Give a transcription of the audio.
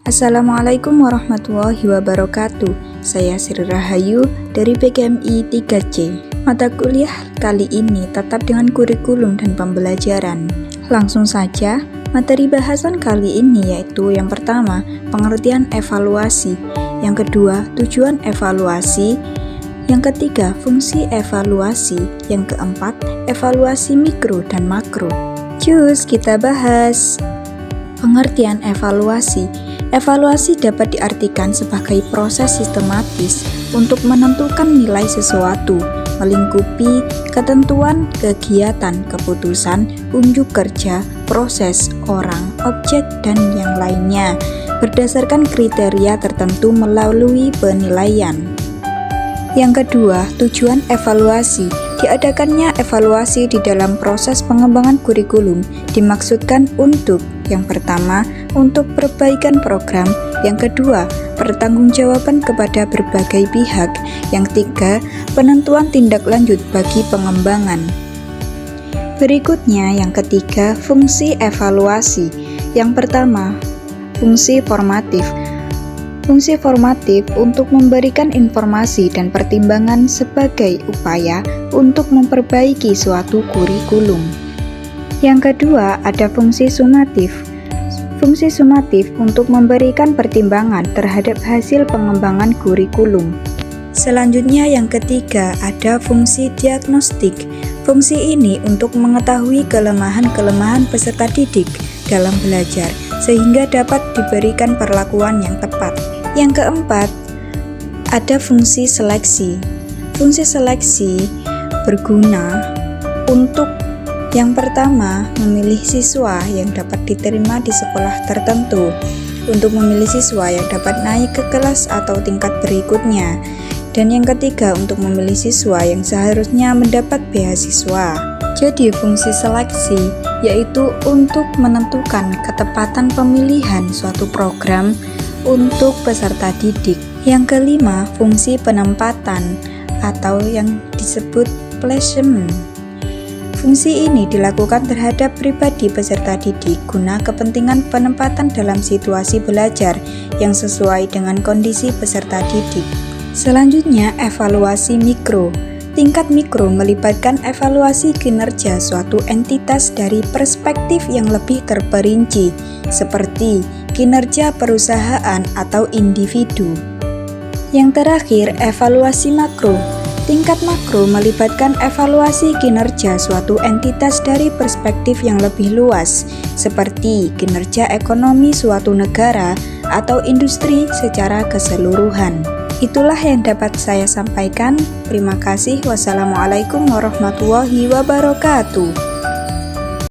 Assalamualaikum warahmatullahi wabarakatuh. Saya Sri Rahayu dari PGMI 3C. Mata kuliah kali ini tetap dengan kurikulum dan pembelajaran. Langsung saja, materi bahasan kali ini yaitu yang pertama, pengertian evaluasi, yang kedua, tujuan evaluasi, yang ketiga, fungsi evaluasi, yang keempat, evaluasi mikro dan makro. Cus, kita bahas. Pengertian evaluasi. Evaluasi dapat diartikan sebagai proses sistematis untuk menentukan nilai sesuatu, melingkupi ketentuan, kegiatan, keputusan, unjuk kerja, proses, orang, objek, dan yang lainnya, berdasarkan kriteria tertentu melalui penilaian. Yang kedua, tujuan evaluasi. Diadakannya evaluasi di dalam proses pengembangan kurikulum dimaksudkan untuk yang pertama, untuk perbaikan program, yang kedua, pertanggungjawaban kepada berbagai pihak, yang ketiga, penentuan tindak lanjut bagi pengembangan. Berikutnya, yang ketiga, fungsi evaluasi. Yang pertama, fungsi formatif. Fungsi formatif untuk memberikan informasi dan pertimbangan sebagai upaya untuk memperbaiki suatu kurikulum. Yang kedua, ada fungsi sumatif. Fungsi sumatif untuk memberikan pertimbangan terhadap hasil pengembangan kurikulum. Selanjutnya yang ketiga, ada fungsi diagnostik. Fungsi ini untuk mengetahui kelemahan-kelemahan peserta didik dalam belajar, sehingga dapat diberikan perlakuan yang tepat. Yang keempat, ada fungsi seleksi. Fungsi seleksi berguna untuk yang pertama, memilih siswa yang dapat diterima di sekolah tertentu, untuk memilih siswa yang dapat naik ke kelas atau tingkat berikutnya, dan yang ketiga, untuk memilih siswa yang seharusnya mendapat beasiswa. Jadi, fungsi seleksi yaitu untuk menentukan ketepatan pemilihan suatu program untuk peserta didik. Yang kelima, fungsi penempatan atau yang disebut placement. Fungsi ini dilakukan terhadap pribadi peserta didik guna kepentingan penempatan dalam situasi belajar yang sesuai dengan kondisi peserta didik. Selanjutnya, evaluasi mikro. Tingkat mikro melibatkan evaluasi kinerja suatu entitas dari perspektif yang lebih terperinci, seperti kinerja perusahaan atau individu. Yang terakhir, evaluasi makro. Tingkat makro melibatkan evaluasi kinerja suatu entitas dari perspektif yang lebih luas, seperti kinerja ekonomi suatu negara atau industri secara keseluruhan. Itulah yang dapat saya sampaikan. Terima kasih. Wassalamualaikum warahmatullahi wabarakatuh.